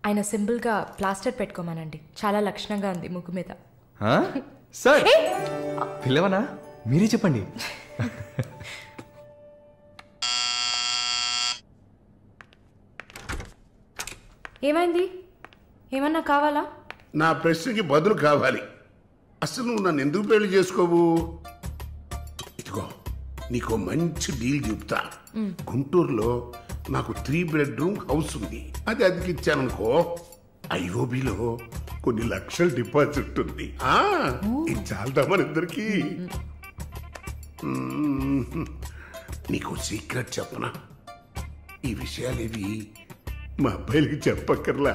ఆయన సింపుల్గా ప్లాస్టర్ పెట్టుకోమానండి, చాలా లక్షణంగా ఉంది ముగ్గు మీద. సార్ పిల్లవనా, మీరే చెప్పండి. ఏమైంది? ఏమన్నా కావాలా? నా ప్రశ్నకి బదులు కావాలి. అసలు నువ్వు నన్ను ఎందుకు పెళ్లి చేసుకోవు? ఇదిగో నీకు మంచి డీల్ చెప్తా. గుంటూరులో నాకు 3 బెడ్రూమ్ హౌస్ ఉంది. అది అదికిచ్చాననుకో, ఐఓబిలో కొన్ని లక్షల డిపాజిట్ ఉంది. ఇది చాలదా మన ఇద్దరికి? నీకు సీక్రెట్ చెప్పనా? ఈ విషయాలేవి మా అబ్బాయిలకి చెప్పక్కర్లా.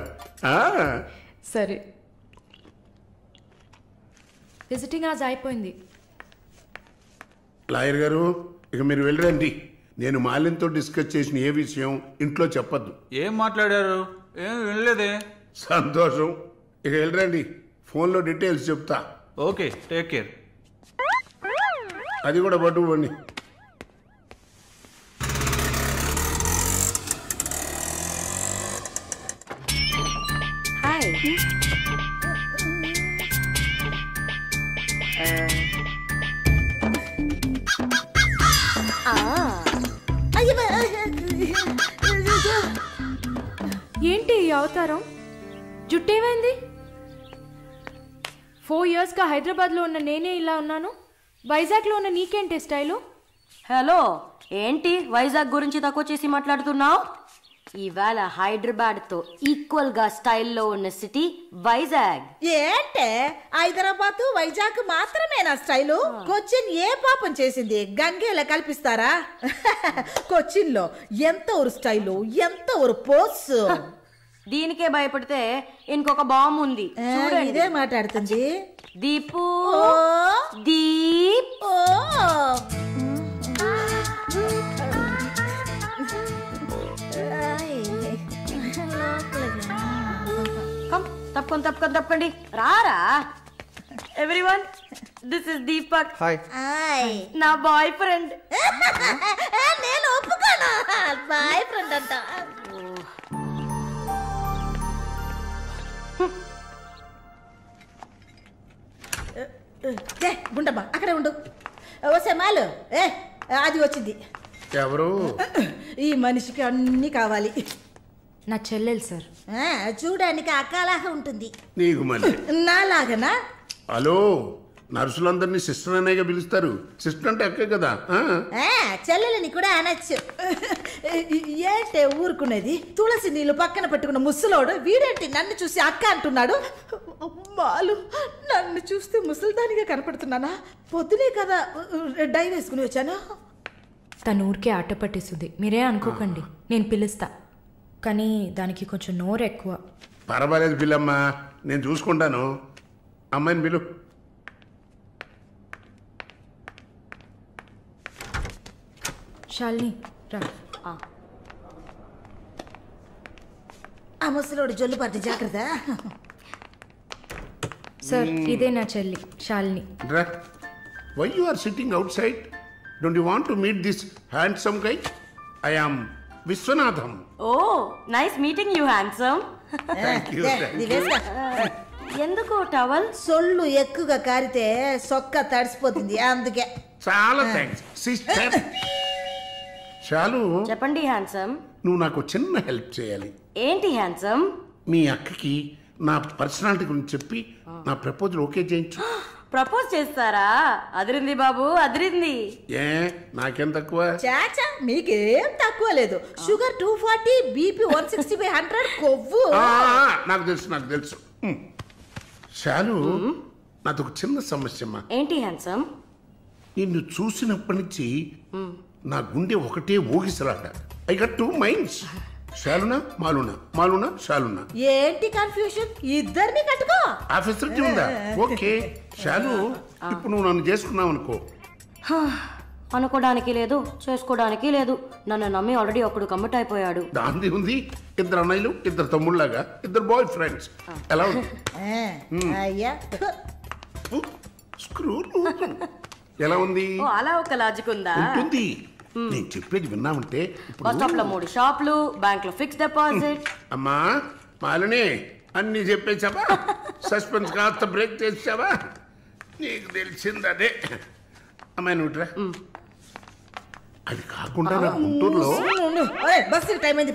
సరే, విజిటింగ్ ఆజ్ అయిపోయింది. లాయర్ గారు, ఇక మీరు వెళ్ళరండి. నేను మాలిన్తో డిస్కస్ చేసిన ఏ విషయం ఇంట్లో చెప్పద్దు. ఏం మాట్లాడారు? ఏం వినలేదే. సంతోషం, ఇక వెళ్ళరండి. ఫోన్లో డీటెయిల్స్ చెప్తా. Okay, take care. అది కూడా పట్టుకోండి. ఏంటి ఈ అవతారం? జుట్టేమైంది? 4 ఇయర్స్గా హైదరాబాద్లో ఉన్న నేనే ఇలా ఉన్నాను, వైజాగ్లో ఉన్న నీకేంటి స్టైలు? హలో, ఏంటి వైజాగ్ గురించి తక్కువ చేసి మాట్లాడుతున్నావు? ఇవాళ హైదరాబాద్తో ఈక్వల్గా స్టైల్లో ఉన్న సిటీ వైజాగ్. ఏంటే హైదరాబాద్ వైజాగ్ మాత్రమేనా స్టైలు? కొచ్చిన్ ఏ పాపం చేసింది? గంగేలా కల్పిస్తారా? కొచ్చిన్ లో ఎంత ఒక స్టైలు, ఎంత ఒక పోస్. దీనికే భయపడితే ఇంకొక బాంబు ఉంది చూడండి. ఇదే మాట్లాడుతుంది దీపు. దీప్. తప్పకండి రారా. Everyone, this is Deepak. Hi. నా బాయ్ ఫ్రెండ్. నేను ఒప్పుకోను, బాయ్ ఫ్రెండ్ అంట. గుండమ్మా అక్కడే ఉండు. ఓసే మాలు, అది వచ్చింది. ఎవరు? ఈ మనిషికి అన్ని కావాలి. నా చెల్లెలు సార్. చూడడానికి అక్కలాగా ఉంటుంది. నీకు మళ్ళీ నాలాగనా? హలో, నర్సులందరినీ సిస్టర్ అనేగా పిలుస్తారు. సిస్టర్ అంటే అక్కే కదా. చెల్లెలని కూడా అనొచ్చు. ఏంటే ఊరుకునేది? తులసి నీళ్ళు పక్కన పెట్టుకున్న ముసలోడు వీడేంటి నన్ను చూసి అక్క అంటున్నాడు? మాలు, నన్ను చూస్తే ముసలిదానిగా కనపడుతున్నానా? పొద్దునే కదా డై వేసుకుని వచ్చాను. తను ఊరికే ఆట పట్టేస్తుంది, మీరే అనుకోకండి. నేను పిలుస్తా, కానీ దానికి కొంచెం నోరు ఎక్కువ. పర్వాలేదు పిల్లమ్మా, నేను చూసుకుంటాను. అమ్మాయిని పిలు. శాలిని రా. ఆ ముసలోడు జొల్లు పడితే జాగ్రత్త. సార్, ఇదే నా చెల్లి Shalini. Why you are sitting outside? Don't you want to meet this handsome guy? I am Vishwanatham. Oh, nice meeting you handsome. ఎందుకు టవల్? సొల్లు ఎక్కువగా కారితే సొక్క తడిసిపోతుంది, అందుకే. చాలా థ్యాంక్స్ సిస్టర్. చాలు, చెప్పండి హ్యాండ్సమ్. నువ్వు నాకు చిన్న హెల్ప్ చేయాలి. ఏంటి హ్యాండ్సమ్? మీ అక్కకి నా పర్సనాలిటీ గురించి చెప్పి నా ప్రపోజల్ ఓకే చేయించు. ప్రపోజ్ చేస్తారా? అదిరింది బాబు, అదిరింది. ఏ నాకేం తక్కువ? చాచా, మీకేం తక్కువ లేదు. షుగర్ 240, బీపీ 160/100, కొవ్వు. నాకు తెలుసు. చాలు, నాదొక చిన్న సమస్యమ్మా. ఏంటి హ్యాండ్సమ్? నిన్ను చూసినప్పటి నుంచి నా గుండె ఒకటే ఊగిసలాట. I got 2 minds. శాలునా మాలునా, మాలునా శాలునా. ఏంటి కన్ఫ్యూషన్? ఇద్దరిని కట్టుకో. ఆ ఫెసిలిటీ ఉందా? ఓకే శాలు, ఇప్పుడు నువ్వు నన్ను చేసుకున్నావు అనుకో. అనుకోవడానికి లేదు, చేసుకోవడానికి లేదు. నన్ను నమ్మి ఆల్రెడీ ఒకడు కమిట్ అయిపోయాడు. దాంది ఉంది. 2 అన్నయ్యలు, 2 తమ్ముళ్ళలాగా, 2 బాయ్ ఫ్రెండ్స్. ఎలా ఉంది? అయ్యా స్క్రూ ఎలా ఉంది? అలా ఒక లాజిక్ ఉందా? ఉంటుంది. నేను చెప్పేది విన్నామంటే బస్ స్టాప్ లో 3 షాపులు, బ్యాంక్ లో ఫిక్స్ డిపాజిట్. అమ్మా, మాలిని అన్నీ చెప్పేసావా? సస్పెన్స్ కాస్త బ్రేక్ చేసావా? నీకు తెలిసింది అదే. అమ్మాయి నువ్వుట్రా. అది కాకుండా నా గుంటూరులో బస్సు టైం అయింది.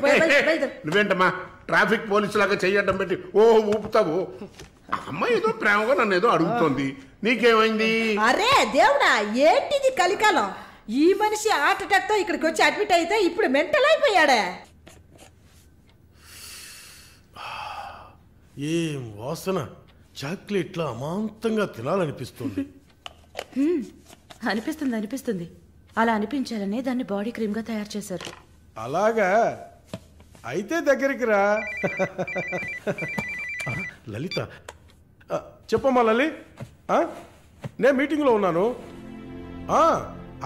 నువ్వేంటమ్మా ట్రాఫిక్ పోలీసు లాగా చెయ్యడం పెట్టి ఊపుతావు? అమ్మాయి ఏదో ప్రేమగా నన్ను ఏదో అడుగుతోంది. నీకేమైంది? అరే దేవుడా, ఏంటిది కలికాలం? ఈ మనిషి హార్ట్ అటాక్ తో ఇక్కడికి వచ్చి అడ్మిట్ అయితే ఇప్పుడు మెంటల్ అయిపోయాడే. ఏం వాసన! చాక్లెట్లా అమాంతంగా తినాలనిపిస్తుంది. అనిపిస్తుంది. అలా అనిపించాలనే దాన్ని బాడీ క్రీమ్గా తయారు చేశారు. అలాగా? అయితే దగ్గరికి రా. లలిత, చెప్పమ్మా లలి. నేను మీటింగ్లో ఉన్నాను.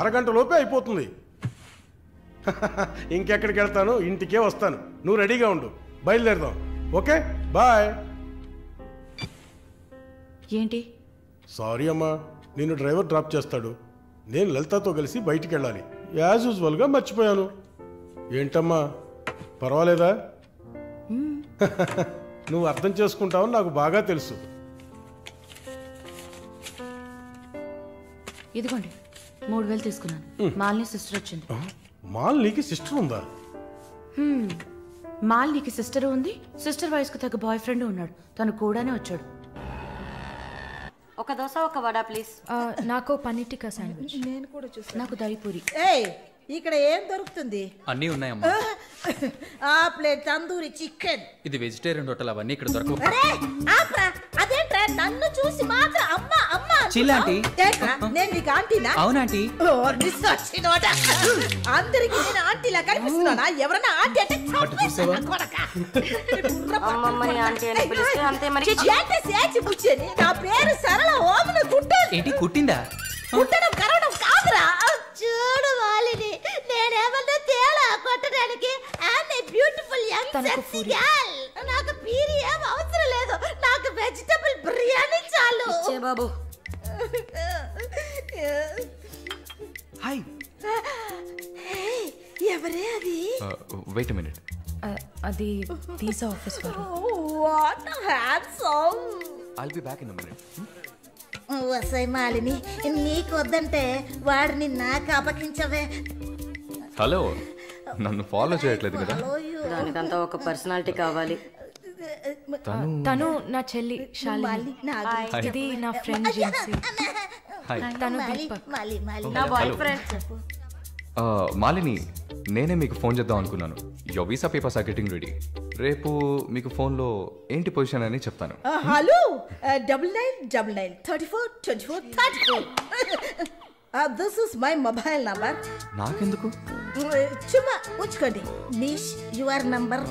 అరగంట లోపే అయిపోతుంది. ఇంకెక్కడికి వెళ్తాను? ఇంటికే వస్తాను. నువ్వు రెడీగా ఉండు. బయలుదేరదాం. Okay, bye. ఏంటి? సారీ అమ్మా, నేను డ్రైవర్ డ్రాప్ చేస్తాడు. నేను లలితతో కలిసి బయటికి వెళ్ళాలి. యాజ్ యూజువల్గా మర్చిపోయాను. ఏంటమ్మా, పర్వాలేదా? నువ్వు అర్థం చేసుకుంటావని నాకు బాగా తెలుసు. ఇదిగోండి 3000 తీసుకున్నాను. మాలిని సిస్టర్ వచ్చింది. మాలినికి సిస్టర్ ఉందా? మాలినికి సిస్టర్ ఉంది. సిస్టర్ వయసుకు తగ్గ బాయ్ ఫ్రెండ్ ఉన్నాడు. తను కూడానే వచ్చాడు. ఒక దోశ ఒక వడ ప్లీజ్. నాకు పన్నీర్ టిక్కా శాండ్విచ్. నేను కూడా చూసాను. నాకు దహిపూరి. ఏయ్, ఇక్కడ ఏం దొరుకుతుంది? అన్నీ ఉన్నాయమ్మా. ఆ ప్లేట్ తందూరి చికెన్. ఇది వెజిటేరియన్ హోటల్, అవన్నీ ఇక్కడ దొరకవు. అరే ఆప్రా, అదేంట్రా నన్ను చూసి మాత్రం అమ్మ అమ్మ చిల్లాంటి. నేను నీకు ఆంటీనా? అవునాంటీ. అందరికి నేను ఆంటీలా కనిపిస్తున్నానా? ఎవరన్నా ఆంటీ అంటే అమ్మమ్మని ఆంటీ అని పిలిస్తే అంతే మరి. నా పేరు సరళ ఓమన కుట్టు. ఏంటి కుట్టిందా? కుట్టడం కరవడం కాదురా. చూడు వాలిని, నేనేమన్నా తేడా కొట్టడానికి. I'm a beautiful young sexy girl. నాకు పీరి ఏం అవసరం లేదు. నాకు వెజిటబుల్ బిర్యానీ చాలు. బాబు హాయ్. ఎవరే అది? Wait a minute. అది వీసా ఆఫీస్ వారు. What handsome. I'll be back in a minute. వసై మాలిని, నీకు వద్దంటే వాడిని నాకు అపకించవే. హలో, నన్ను ఫాలో చేయట్లేదు కదా? దానికంతా ఒక పర్సనాలిటీ కావాలి. తను నా చెల్లి శాలిని. ఇది నా ఫ్రెండ్ జిన్సీ. తను దీపక్. నా బాయ్ ఫ్రెండ్. మాలిని, నేనే మీకు ఫోన్ చేద్దాం అనుకున్నాను. Your visa papers are getting ready. రేపు మీకు ఫోన్లో ఏంటి పొజిషన్ అని చెప్తాను. Hello, 9999342434. This is my mobile number. నాకెందుకు? చుమ్మా ఉంచుకోండి. నిష్ your number.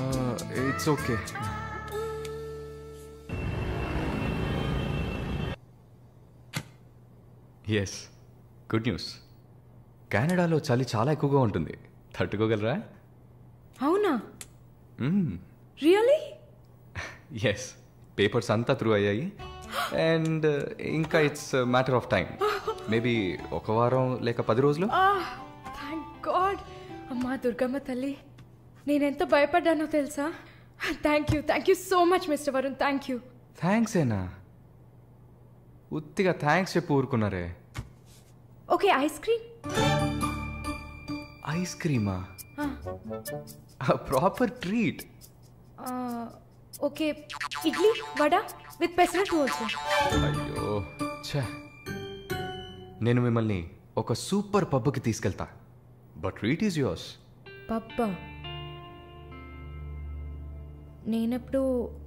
It's okay. Yes, good news. కెనడాలో చలి చాలా ఎక్కువగా ఉంటుంది. తట్టుకోగలరా? అవునా? రియల్లీ? ఎస్, పేపర్స్ అంతా త్రూ అయ్యాయి. అండ్ ఇంకా it's matter of time. Maybe ఒక వారం లేక 10 రోజులు. Thank God. అమ్మా దుర్గమ్మ తల్లి, నేనెంత భయపడ్డానో తెలుసా? Thank you so much mister Varun. Thank you. Thanks ఏనా? ఉత్తిగా థ్యాంక్స్ చెప్పి ఊరుకున్నారే. Okay, ice cream. ఐస్ క్రీమా? Proper treat. Okay, idli vada with pesarattu also. అయ్యో ఛే, నేను మిమ్మల్ని ఒక సూపర్ పబ్కి తీసుకెళ్తా. But treat is yours. పబ్బా? నేనెప్పుడు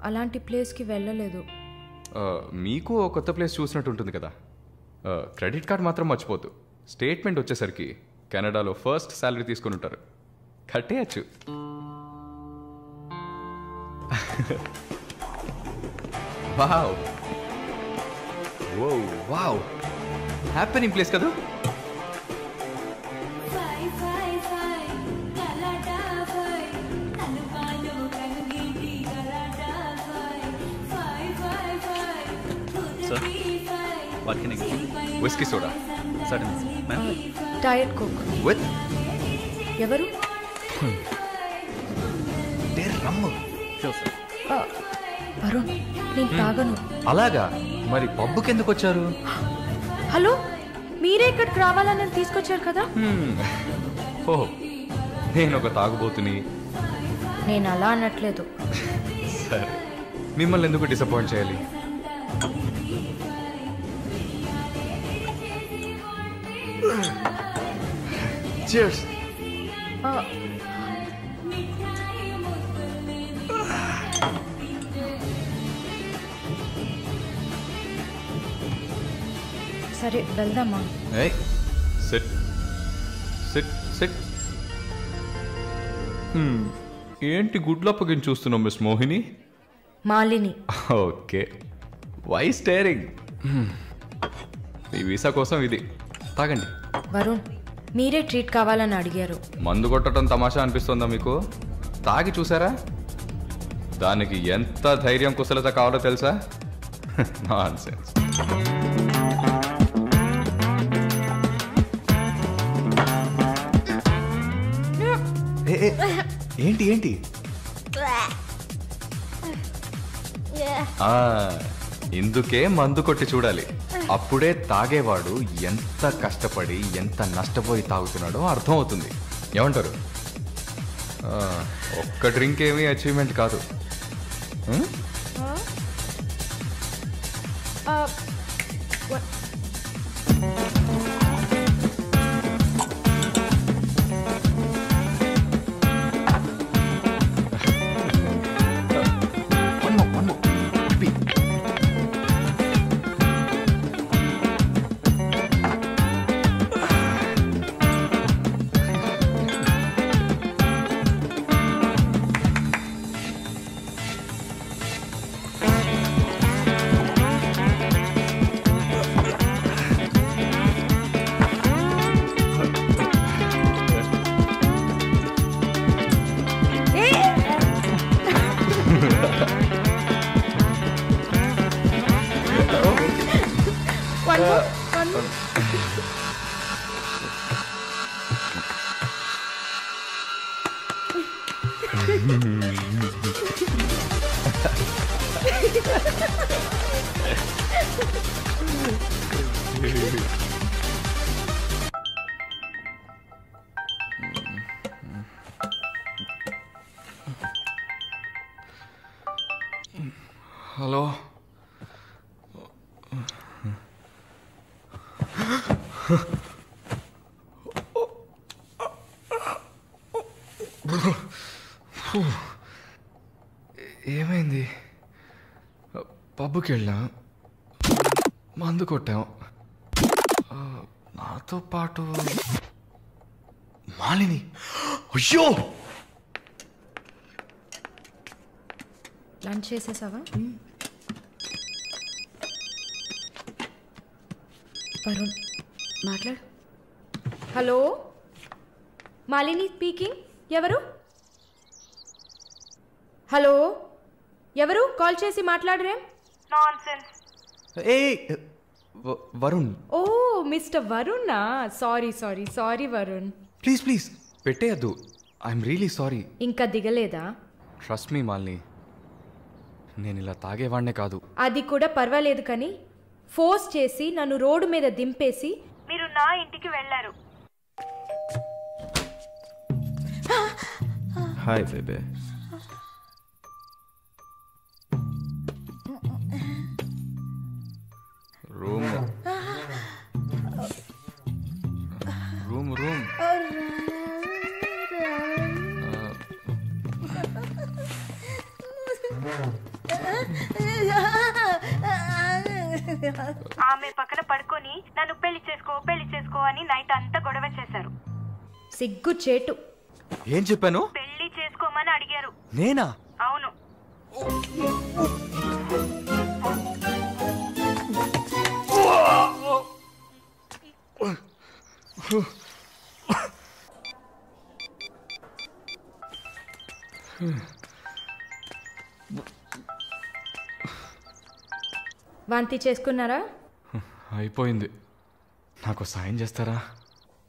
అలాంటి ప్లేస్కి వెళ్ళలేదు. మీకు ఒక కొత్త ప్లేస్ చూసినట్టు ఉంటుంది కదా. క్రెడిట్ కార్డ్ మాత్రం మర్చిపోద్దు. స్టేట్మెంట్ వచ్చేసరికి కెనడాలో ఫస్ట్ శాలరీ తీసుకుని ఉంటారు. కట్టేయచ్చు. వావ్, ఓ వావ్, హ్యాపెనింగ్ ప్లేస్ కదా. Whisky soda. Diet coke with ఎవరు? రమ్ము. వరుణ్ నేను తాగను. అలాగా? మరి పబ్బుకి ఎందుకు వచ్చారు? హలో, మీరే ఇక్కడికి రావాలని తీసుకొచ్చారు కదా. ఓహో, నేను ఒక తాగుబోతుని. నేను అలా అనట్లేదు. సరే, మిమ్మల్ని ఎందుకు డిసప్పాయింట్ చేయాలి? Cheers. సరే వెళ్దామా? Sit sit sit. ఏంటి గుడ్లప్పగిని చూస్తున్నావు miss Mohini? Malini. Okay, why staring? ఈ వీసా కోసం ఇది తాగండి. వరుణ్, మీరే ట్రీట్ కావాలని అడిగారు. మందు కొట్టడం తమాషా అనిపిస్తుందా మీకు? తాగి చూసారా? దానికి ఎంత ధైర్యం కుశలత కావాలో తెలుసా? నాన్సెన్స్. ఏంటి ఏంటి? ఇందుకే మందు కొట్టి చూడాలి. అప్పుడే తాగేవాడు ఎంత కష్టపడి ఎంత నష్టపోయి తాగుతున్నాడో అర్థం అవుతుంది. ఏమంటారు? ఒక్క డ్రింక్ ఏమీ అచీవ్మెంట్ కాదు. హలో, ఏమైంది? పబ్బుకి వెళ్ళాం, మందు కొట్టాం, నాతో పాటు మాలిని. అయ్యో, లంచ్ చేసేసావా? వరుణ్ మాట్లాడు. Hello, Malini speaking. ఎవరు? హలో, ఎవరు? కాల్ చేసి మాట్లాడరేం? ఏ వరుణ్. ఓ మిస్టర్ వరుణా? Sorry sorry sorry Varun. Please please పెట్టేయద్దు. I'm really sorry. ఇంకా దిగలేదా? ట్రస్ట్ మీ మాలిని, నేను ఇలా తాగేవాడినే కాదు. అది కూడా పర్వాలేదు, కానీ ఫోర్స్ చేసి నన్ను రోడ్డు మీద దింపేసి మీరు నా ఇంటికి వెళ్ళారు. Hi baby. Room room room. ఆమె పక్కన పడుకొని నన్ను పెళ్లి చేసుకో అని నైట్ అంతా గొడవ చేశారు. సిగ్గు చేటు. ఏం చెప్పాను? పెళ్లి చేసుకోమని అడిగారు. నేనా? అవును. వాంతి చేసుకున్నారా? అయిపోయింది. నాకు సాయం చేస్తారా?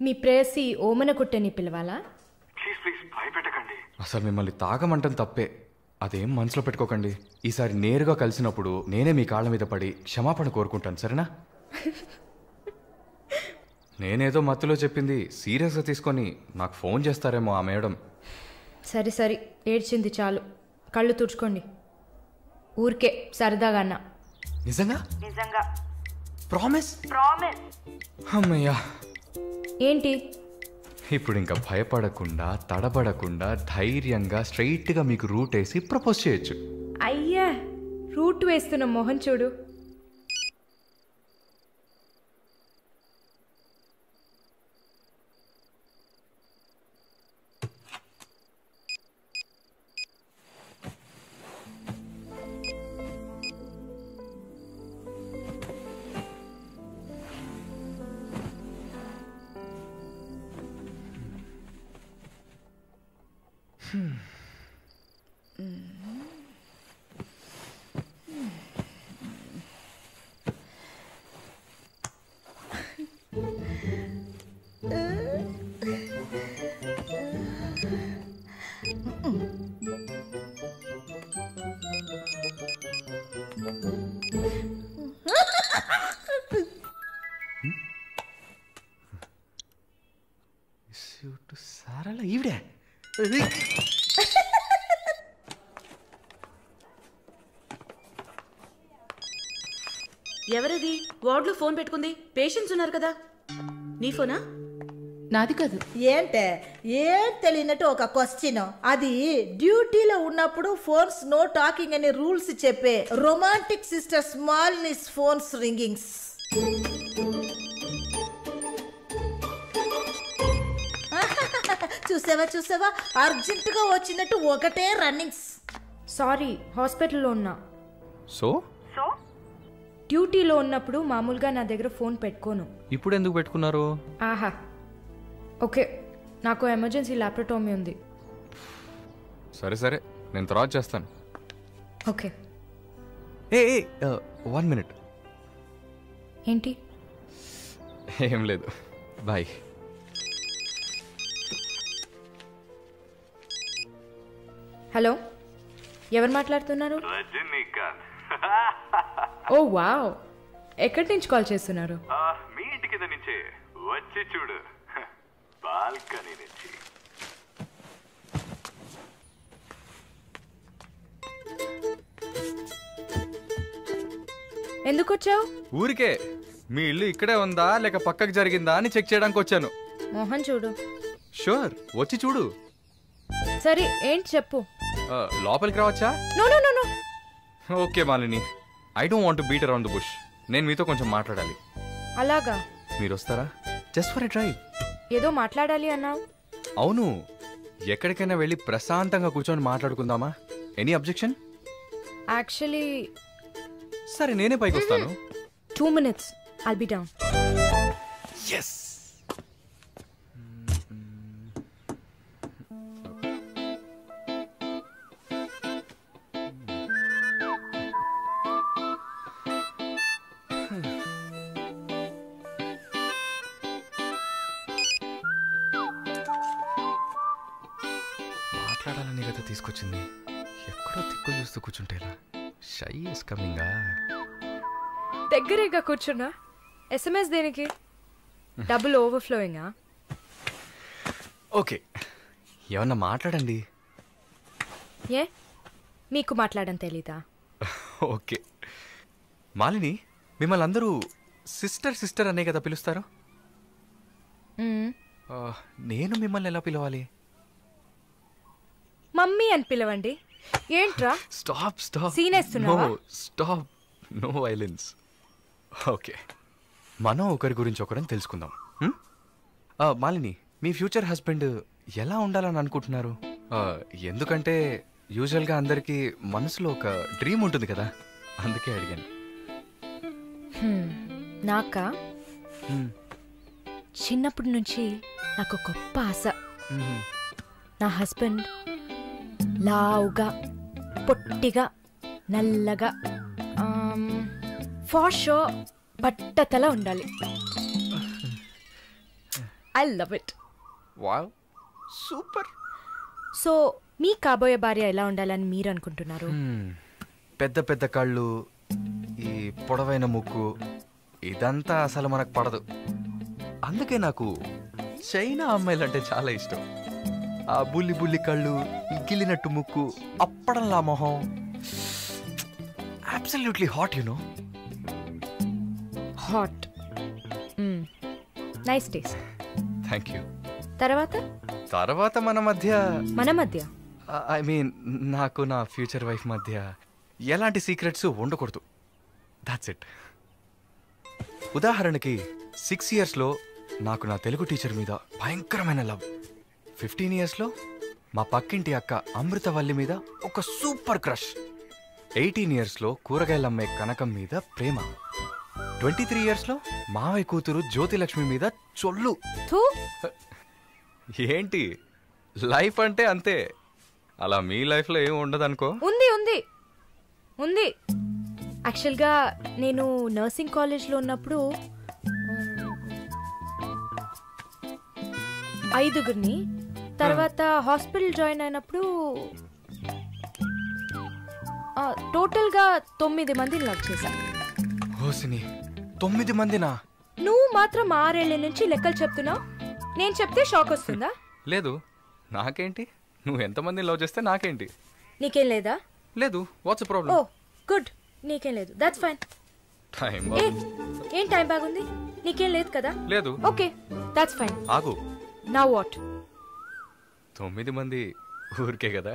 మీ ప్రేయసి ఓమన కుట్టని పిలవాలా? అసలు మిమ్మల్ని తాగమంటం తప్పే. అదేం మనసులో పెట్టుకోకండి. ఈసారి నేరుగా కలిసినప్పుడు నేనే మీ కాళ్ళ మీద పడి క్షమాపణ కోరుకుంటాను, సరేనా? నేనేదో మత్తులో చెప్పింది సీరియస్గా తీసుకొని నాకు ఫోన్ చేస్తారేమో ఆ మేడం. సరే సరే, ఏడ్చింది చాలు. కళ్ళు తుడుచుకోండి. ఊరికే సరదాగా అన్నా. నిజంగా? నిజంగా. ప్రామిస్? ప్రామిస్. అమ్మయ్యా. ఏంటి? ఇప్పుడు ఇంకా భయపడకుండా తడబడకుండా ధైర్యంగా స్ట్రైట్గా మీకు రూట్ వేసి ప్రపోజ్ చేయొచ్చు. అయ్యా, రూట్ వేస్తున్న మొహం చూడు. సారళ ఈవిడే. ఎవరది వార్డులో ఫోన్ పెట్టుకుంది? పేషెంట్స్ ఉన్నారు కదా. నీ ఫోనా? నాది కాదు. ఏంటే ఏం తెలియనట్టు ఒక క్వశ్చన్. అది డ్యూటీలో ఉన్నప్పుడు ఫోన్స్ నో టాకింగ్ అనే రూల్స్ చెప్పే romantic sister smallness phones ringings. చూసావా అర్జెంటుగా వచ్చినట్టు ఒకటే రన్నింగ్స్. సారీ, హాస్పిటల్లో ఉన్నా. సో డ్యూటీలో ఉన్నప్పుడు మామూలుగా నా దగ్గర ఫోన్ పెట్టుకోను. ఇప్పుడు ఎందుకు పెట్టుకున్నారు? ఆహా, ఓకే, నాకు ఎమర్జెన్సీ ల్యాప్రటోమీ ఉంది. సరే సరే, నేను తర్వాత చేస్తాను. ఓకే. ఏ 1 minute. ఏంటి? ఏం లేదు, బాయ్. హలో, ఎవరు మాట్లాడుతున్నారు? ఓ వావ్, ఎక్కడి నుంచి కాల్ చేస్తున్నారు? మీ ఇంటి కింద నుంచే, వచ్చి చూడు, బాల్కనీ నుంచి. ఎందుకు వచ్చావు? ఊరికే. మీ ఇల్లు ఇక్కడే ఉందా లేక పక్కకు జరిగిందా అని చెక్ చేయడానికి వచ్చాను. మోహన్ చూడు. షూర్, వచ్చి చూడు. సరే, ఏంటి చెప్పు. లోపలికి రావచ్చా? No no no no. Okay Malini, I don't want to beat around the bush. నేను మీతో కొంచెం మాట్లాడాలి. అలాగా? మీరు వస్తారా? Just for a drive. ఏదో మాట్లాడాలి అన్నావు. అవును, ఎక్కడికైనా వెళ్ళి ప్రశాంతంగా కూర్చొని మాట్లాడుకుందామా? Any objection? యాక్చువల్లీ సరే, నేనే పైకి వస్తాను. 2 minutes, I'll be down. Yes. మాట్లాడాలని కదా తీసుకొచ్చింది. ఎక్కడో తిక్కులు చూస్తూ కూర్చుంటేలా. Shy is కమింగా. దగ్గరేగా కూర్చున్నా. SMS దేనికి? డబుల్ ఓవర్ఫ్లోయింగా? ఓకే, ఏమన్నా మాట్లాడండి. ఏ, మీకు మాట్లాడడం తెలీదా? ఓకే మాలిని, మిమ్మల్ని అందరూ సిస్టర్ సిస్టర్ అనే కదా పిలుస్తారు? నేను మిమ్మల్ని ఎలా పిలవాలి? మమ్మీ అని పిలవండి. ఏంట్రా? Stop stop. సీన్ వేస్తున్నావా? Stop, no violence. ఓకే, మనం ఒకరి గురించి ఒకరిని తెలుసుకుందాం. మాలిని, మీ ఫ్యూచర్ హస్బెండ్ ఎలా ఉండాలని అనుకుంటున్నారు? ఎందుకంటే యూజువల్గా అందరికీ మనసులో ఒక డ్రీమ్ ఉంటుంది కదా, అందుకే అడిగాను. నాకా? చిన్నప్పటి నుంచి నాకు గొప్ప ఆశ. నా హస్బెండ్ లావుగా, పొట్టిగా, నల్లగా, ఫార్ షూర్ బట్టతల ఉండాలి. I love it. Wow, super. So మీ కాబోయే భార్య ఎలా ఉండాలని మీరు అనుకుంటున్నారు? పెద్ద పెద్ద కళ్ళు, ఈ పొడవైన ముక్కు, ఇదంతా అసలు మనకు పడదు. అందుకే నాకు చైనా అమ్మాయిలంటే చాలా ఇష్టం. ఆ బుల్లి బుల్లి కళ్ళు, గిల్లినట్టు ముక్కు, అప్పడంలా మొహం, absolutely hot you know. Hot. Nice taste. Thank you. తర్వాత మన మధ్య ఐ మీన్ నాకు నా ఫ్యూచర్ వైఫ్ మధ్య ఎలాంటి సీక్రెట్స్ ఉండకూడదు. That's it. ఉదాహరణకి 6 yearsలో నాకు నా తెలుగు టీచర్ మీద భయంకరమైన లవ్. 15 yearsలో మా పక్కింటి అక్క అమృతవల్లి మీద ఒక సూపర్ క్రష్. 18 yearsలో కూరగాయలమ్మే కనకం మీద ప్రేమ. 23 yearsలో మావయ్య కూతురు జ్యోతిలక్ష్మి మీద చొల్లు. ఏంటి లైఫ్ అంటే అంతే. అలా మీ లైఫ్లో ఏం ఉండదు అనుకో. ఉంది. యాక్చువల్గా నేను నర్సింగ్ కాలేజ్లో ఉన్నప్పుడు 5 తర్వాత హాస్పిటల్ జాయిన్ అయినప్పుడు టోటల్గా 9 మందిని లవ్ చేశాను. 9 మందినా? నువ్వు మాత్రం 6 ఏళ్ల నుంచి లెక్కలు చెప్తున్నావు. నేను చెప్తే షాక్ వస్తుందా? లేదు. నాకేంటి, నువ్వు ఎంతమందిని లవ్ చేస్తే నాకేంటి? నీకేం లేదా? లేదు. What's problem? ఓ గుడ్, నీకేం లేదు. That's fine. ఏం టైం బాగుంది? నీకేం లేదు కదా? లేదు. Okay, that's fine. ఆగు. Now what? 9 మంది ఊరికే కదా.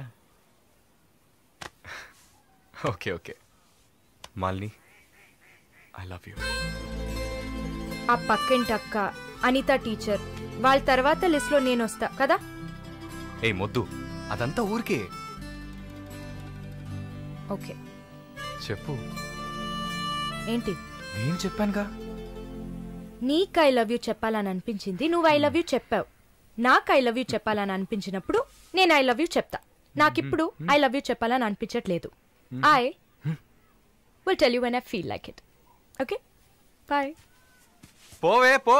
Okay Malini, I love you. ఆ పక్కింటి అక్క, అనిత టీచర్, వాళ్ళ తర్వాత లిస్ట్ లో నేను వస్తా కదా. ఏ మొద్దు, అదంతా ఊరికే. ఓకే చెప్పు. ఏంటి? నేను చెప్పానుగా. నీకు ఐ లవ్ యూ చెప్పాలని అనిపించింది, నువ్వు ఐ లవ్ యూ చెప్పావు. నాకు ఐ లవ్ యూ చెప్పాలని అనిపించినప్పుడు నేను ఐ లవ్ యూ చెప్తా. నాకిప్పుడు ఐ లవ్ యూ చెప్పాలని అనిపించట్లేదు. I will tell you when I feel like it. Okay bye. పోవే పో.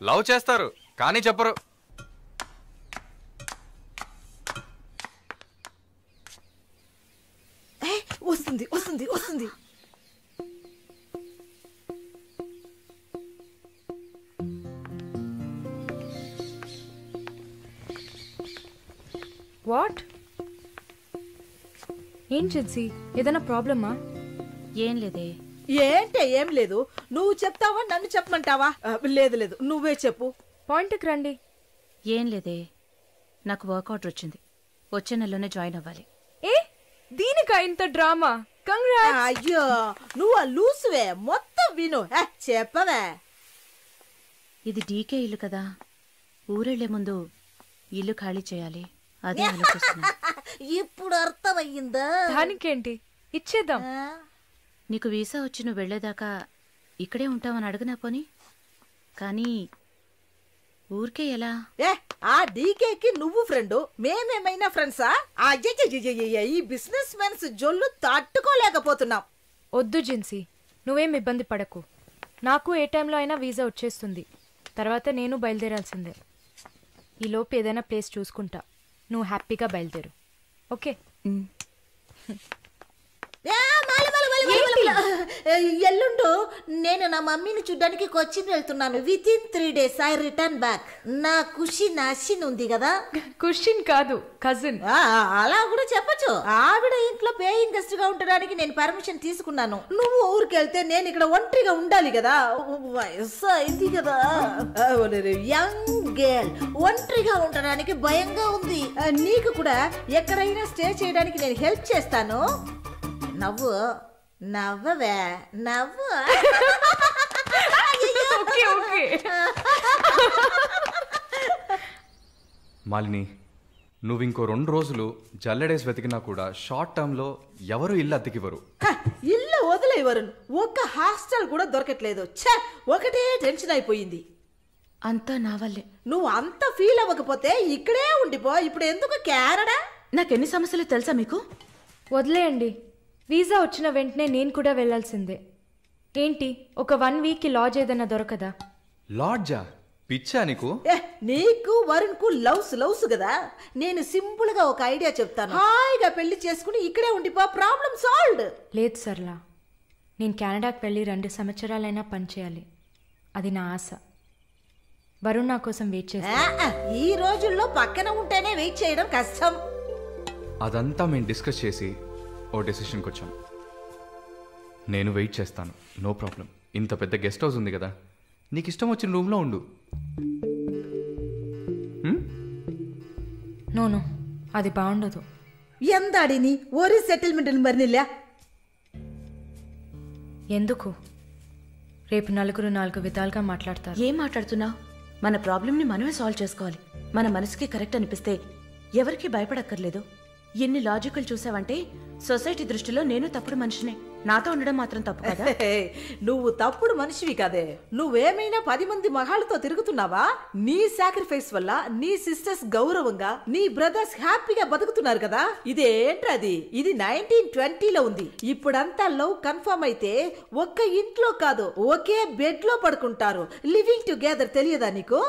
లవ్ చేస్తారు కానీ చెప్పరు. వస్తుంది. వాట్? ఏం జిన్సీ, ఏదైనా ప్రాబ్లమా? ఏం లేదే. ఏం లేదు. నువ్వు చెప్తావా నన్ను చెప్పమంటావా? లేదు నువ్వే చెప్పు. పాయింట్కి రండి. ఏం లేదే, నాకు వర్క్ ఆర్డర్ వచ్చింది. వచ్చే నెలలోనే జాయిన్ అవ్వాలి. దీనికా ఇంత డ్రామా? కంగ్రాట్స్. అయ్యో నువ్వు లూసువే, మొత్తం విను. చెప్పవే. ఇది డీకే ఇల్లు కదా, ఊరెళ్లే ముందు ఇల్లు ఖాళీ చేయాలి, అదే ఆలోచిస్తున్నా. ఇప్పుడు అర్థమయ్యిందా? దానికేంటి, ఇచ్చేద్దాం. నీకు వీసా వచ్చి నువ్వు వెళ్లేదాకా ఇక్కడే ఉంటావని అడగనా పోనీ? కానీ ఊరికే ఎలా? ఆ డీకేకి నువ్వు ఫ్రెండ్, మేమేమైనా ఫ్రెండ్సా? ఈ బిజినెస్ మెన్స్ జొల్లు తట్టుకోలేకపోతున్నాం. వద్దు జిన్సీ, నువ్వేం ఇబ్బంది పడకు. నాకు ఏ టైంలో అయినా వీసా వచ్చేస్తుంది. తర్వాత నేను బయలుదేరాల్సిందే. ఈలోపు ఏదైనా ప్లేస్ చూసుకుంటా. నువ్వు హ్యాపీగా బయలుదేరు. ఓకే? ఎల్లుండు నేను నా మమ్మీని చూడ్డానికి కొచ్చిన్ వెళ్తున్నాను. Within 3 days I return back. నా కుషిన్ అశ్విన్ ఉంది కదా. కుషిన్ కాదు, కజిన్. అలా కూడా చెప్పచ్చు. ఆవిడ ఇంట్లో పేయింగ్ గెస్ట్ గా ఉండడానికి నేను పర్మిషన్ తీసుకున్నాను. నువ్వు ఊరికి వెళ్తే నేను ఇక్కడ ఒంటరిగా ఉండాలి కదా. వయసు అయింది కదా. యంగ్ గర్ల్, ఒంటరిగా ఉండడానికి భయంగా ఉంది. నీకు కూడా ఎక్కడైనా స్టే చేయడానికి నేను హెల్ప్ చేస్తాను. నవ్వవే. మాలిని, నువ్వు ఇంకో 2 రోజులు జల్లెడేసి వెతికినా కూడా షార్ట్ టర్మ్లో ఎవరు ఇల్లు అద్దెకివ్వరు. ఇల్లు వదిలేవరు. ఒక్క హాస్టల్ కూడా దొరకట్లేదు. ఒకటే టెన్షన్ అయిపోయింది. అంతా నా వల్లే. నువ్వు అంత ఫీల్ అవ్వకపోతే ఇక్కడే ఉండిపో. ఇప్పుడు ఎందుకు కెనడా? నాకెన్ని సమస్యలు తెలుసా మీకు? వదిలేయండి. వీసా వచ్చిన వెంటనే నేను కూడా వెళ్ళాల్సిందే. ఏంటి, ఒక 1 weekకి లాడ్జ్ ఏదైనా దొరకదా? లాడ్జా? పిచ్చా నీకు? నీకు వరుణ్కు లవ్స్ కదా. నేను సింపుల్ గా ఒక ఐడియా చెప్తాను. హాయిగా పెళ్లి చేసుకుని ఇక్కడే ఉండిపో, ప్రాబ్లం సాల్వ్డ్. లేదు సర్లా, నేను కెనడాకి వెళ్ళి 2 సంవత్సరాలైనా పనిచేయాలి. అది నా ఆశ. వరుణ్ నా కోసం వెయిట్ చేస్తా. ఈ రోజుల్లో పక్కన ఉంటేనే వెయిట్ చేయడం కష్టం. అదంతా మేము డిస్కస్ చేసి ఓ డెసిషన్కి వచ్చాం. నేను వెయిట్ చేస్తాను, నో ప్రాబ్లం. ఇంత పెద్ద గెస్ట్ హౌస్ ఉంది కదా, నీకు ఇష్టం వచ్చిన రూమ్లో ఉండు. నో అది బాగుండదు. ఎందాడిని ఓరి సెటిల్మెంట్ మరినిల్ల ఎందుకు? రేపు నలుగురు 4 విధాలుగా మాట్లాడతారు. ఏం మాట్లాడుతున్నావు? మన ప్రాబ్లంని మనమే సాల్వ్ చేసుకోవాలి. మన మనసుకి కరెక్ట్ అనిపిస్తే ఎవరికి భయపడక్కర్లేదు. ఎన్ని లాజికల్ చూసావంటే సొసైటీ దృష్టిలో నేను తప్పుడు మనిషినే. నాతో ఉండడం మాత్రం తప్పు కదా? నువ్వు తప్పుడు మనిషివి కాదే. నువ్వేమైనా 10 మంది మగాళ్ళతో తిరుగుతున్నావా? నీ సాక్రిఫైస్ వల్ల నీ సిస్టర్స్ గౌరవంగా, నీ బ్రదర్స్ హ్యాపీగా బతుకుతున్నారు కదా. ఇదేంట్రది? ఇది 1920లో ఉంది. ఇప్పుడంతా లవ్ కన్ఫర్మ్ అయితే ఒక్క ఇంట్లో కాదు, ఒకే బెడ్ లో పడుకుంటారు. లివింగ్ టుగెదర్ తెలియదా నీకు?